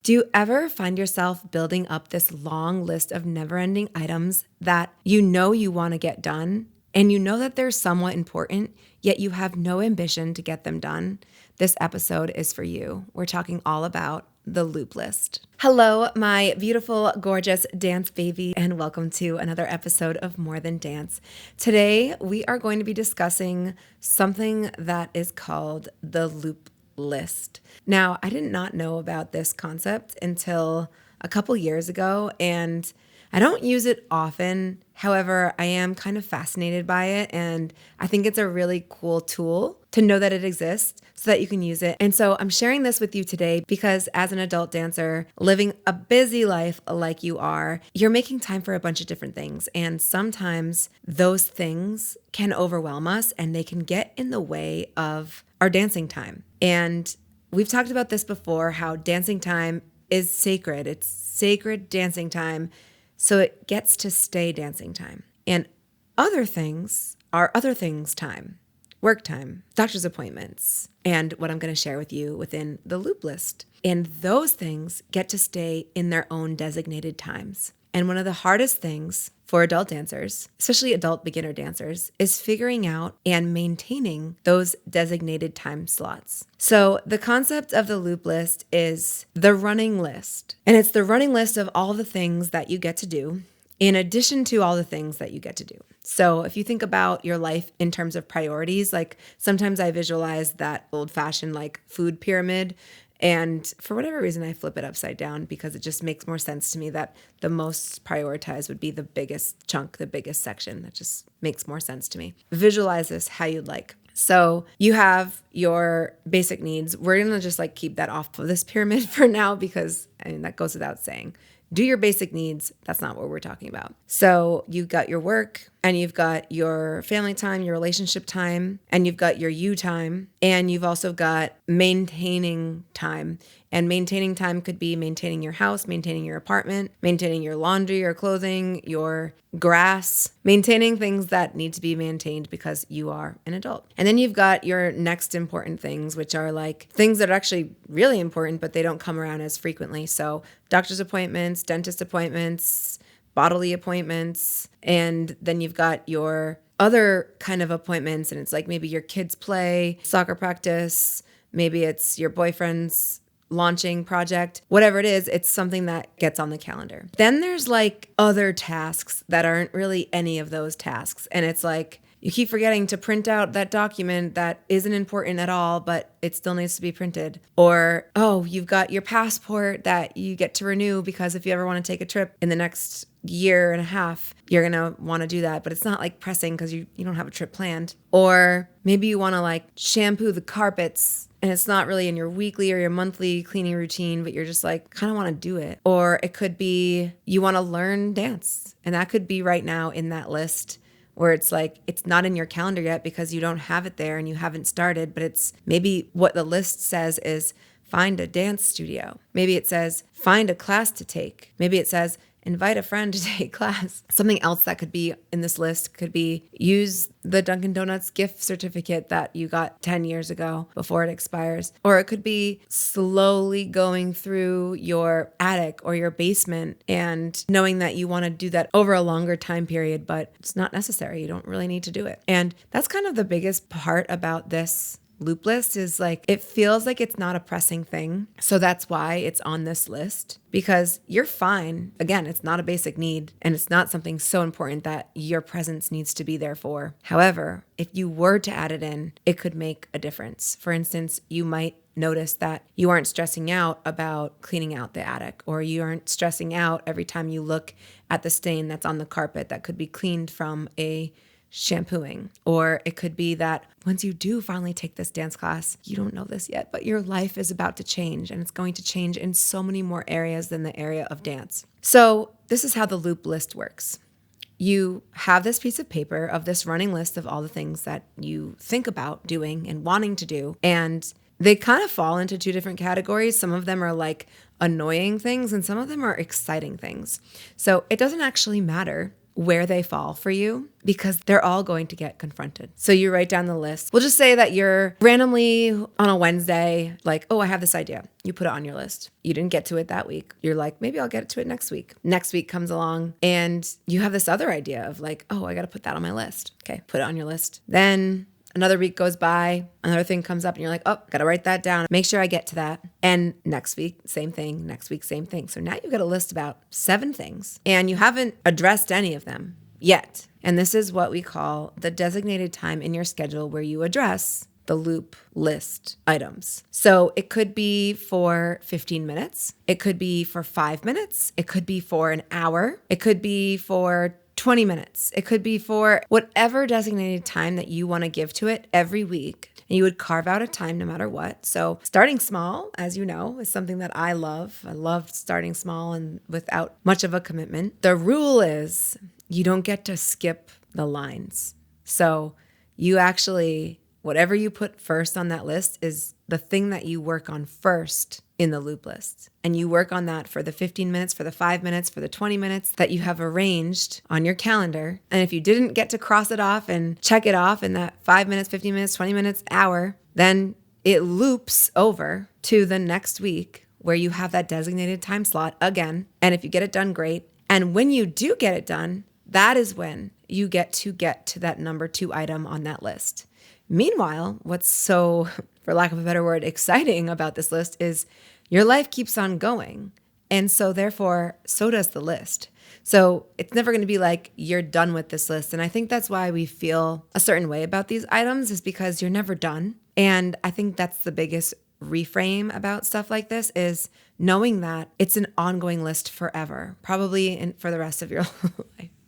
Do you ever find yourself building up this long list of never-ending items that you know you want to get done, and you know that they're somewhat important, yet you have no ambition to get them done? This episode is for you. We're talking all about the loop list. Hello, my beautiful, gorgeous dance baby, and welcome to another episode of More Than Dance. Today, we are going to be discussing something that is called the loop list. Now, I did not know about this concept until a couple years ago, and I don't use it often. However, I am kind of fascinated by it, and I think it's a really cool tool to know that it exists so that you can use it. And so I'm sharing this with you today because as an adult dancer, living a busy life like you are, you're making time for a bunch of different things. And sometimes those things can overwhelm us and they can get in the way of our dancing time. And we've talked about this before, how dancing time is sacred. It's sacred dancing time. So it gets to stay dancing time. And other things are other things time, work time, doctor's appointments, and what I'm going to share with you within the loop list. And those things get to stay in their own designated times. And one of the hardest things for adult dancers, especially adult beginner dancers, is figuring out and maintaining those designated time slots. So the concept of the loop list is the running list. And it's the running list of all the things that you get to do in addition to all the things that you get to do. So if you think about your life in terms of priorities, like sometimes I visualize that old-fashioned like food pyramid. And for whatever reason, I flip it upside down because it just makes more sense to me that the most prioritized would be the biggest chunk, the biggest section. That just makes more sense to me. Visualize this how you'd like. So you have your basic needs. We're going to just like keep that off of this pyramid for now because that goes without saying. Do your basic needs. That's not what we're talking about. So you've got your work and you've got your family time, your relationship time, and you've got your you time, and you've also got maintaining time. And maintaining time could be maintaining your house, maintaining your apartment, maintaining your laundry, your clothing, your grass, maintaining things that need to be maintained because you are an adult. And then you've got your next important things, which are like things that are actually really important, but they don't come around as frequently. So doctor's appointments, dentist appointments, bodily appointments, and then you've got your other kind of appointments, and it's like maybe your kids' play, soccer practice, maybe it's your boyfriend's launching project, whatever it is, it's something that gets on the calendar. Then there's like other tasks that aren't really any of those tasks. And it's like you keep forgetting to print out that document that isn't important at all, but it still needs to be printed. Or, oh, you've got your passport that you get to renew because if you ever want to take a trip in the next year and a half, you're going to want to do that, but it's not like pressing because you don't have a trip planned. Or maybe you want to like shampoo the carpets and it's not really in your weekly or your monthly cleaning routine, but you're just like, kind of want to do it. Or it could be you want to learn dance. And that could be right now in that list where it's like, it's not in your calendar yet because you don't have it there and you haven't started, but it's maybe what the list says is find a dance studio. Maybe it says find a class to take. Maybe it says invite a friend to take class. Something else that could be in this list could be use the Dunkin' Donuts gift certificate that you got 10 years ago before it expires. Or it could be slowly going through your attic or your basement and knowing that you want to do that over a longer time period, but it's not necessary. You don't really need to do it. And that's kind of the biggest part about this loop list is like, it feels like it's not a pressing thing. So that's why it's on this list because you're fine. Again, it's not a basic need and it's not something so important that your presence needs to be there for. However, if you were to add it in, it could make a difference. For instance, you might notice that you aren't stressing out about cleaning out the attic, or you aren't stressing out every time you look at the stain that's on the carpet that could be cleaned from a shampooing. Or it could be that once you do finally take this dance class, you don't know this yet, but your life is about to change and it's going to change in so many more areas than the area of dance. So this is how the loop list works. You have this piece of paper of this running list of all the things that you think about doing and wanting to do, and they kind of fall into two different categories. Some of them are like annoying things and some of them are exciting things. So it doesn't actually matter where they fall for you because they're all going to get confronted. So you write down the list. We'll just say that you're randomly on a Wednesday, like, oh, I have this idea. You put it on your list. You didn't get to it that week. You're like, maybe I'll get to it next week. Next week comes along and you have this other idea of like, oh, I got to put that on my list. Okay, put it on your list. Then another week goes by, another thing comes up and you're like, oh, got to write that down. Make sure I get to that. And next week, same thing. Next week, same thing. So now you've got a list about 7 things and you haven't addressed any of them yet. And this is what we call the designated time in your schedule where you address the loop list items. So it could be for 15 minutes. It could be for 5 minutes. It could be for an hour. It could be for 20 minutes. It could be for whatever designated time that you want to give to it every week. And you would carve out a time no matter what. So starting small, as you know, is something that I love. I love starting small and without much of a commitment. The rule is you don't get to skip the lines. So you actually, whatever you put first on that list is the thing that you work on first in the loop list. And you work on that for the 15 minutes, for the 5 minutes, for the 20 minutes that you have arranged on your calendar. And if you didn't get to cross it off and check it off in that 5 minutes, 15 minutes, 20 minutes, hour, then it loops over to the next week where you have that designated time slot again. And if you get it done, great. And when you do get it done, that is when you get to that number 2 item on that list. Meanwhile, what's so, for lack of a better word, exciting about this list is your life keeps on going. And so therefore, so does the list. So it's never going to be like you're done with this list. And I think that's why we feel a certain way about these items is because you're never done. And I think that's the biggest reframe about stuff like this is knowing that it's an ongoing list forever, probably for the rest of your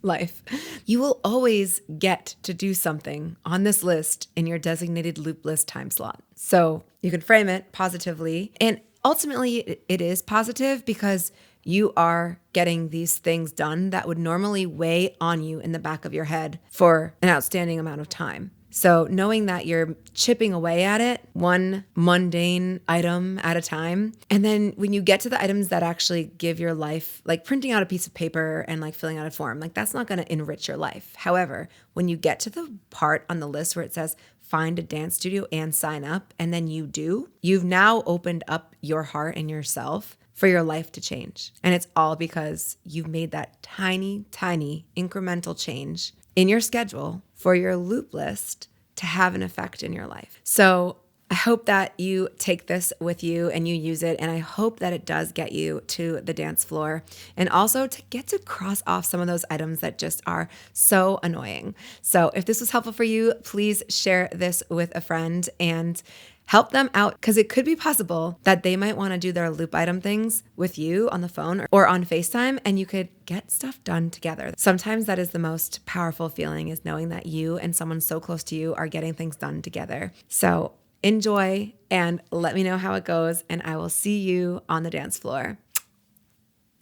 life. You will always get to do something on this list in your designated loop list time slot. So you can frame it positively. And ultimately, it is positive because you are getting these things done that would normally weigh on you in the back of your head for an outstanding amount of time. So knowing that you're chipping away at it, one mundane item at a time. And then when you get to the items that actually give your life, like printing out a piece of paper and like filling out a form, like that's not going to enrich your life. However, when you get to the part on the list where it says, find a dance studio and sign up, and then you do, you've now opened up your heart and yourself for your life to change. And it's all because you've made that tiny, tiny incremental change in your schedule for your loop list to have an effect in your life. So I hope that you take this with you and you use it. And I hope that it does get you to the dance floor and also to get to cross off some of those items that just are so annoying. So if this was helpful for you, please share this with a friend and help them out because it could be possible that they might want to do their loop item things with you on the phone or on FaceTime and you could get stuff done together. Sometimes that is the most powerful feeling is knowing that you and someone so close to you are getting things done together. So enjoy and let me know how it goes and I will see you on the dance floor.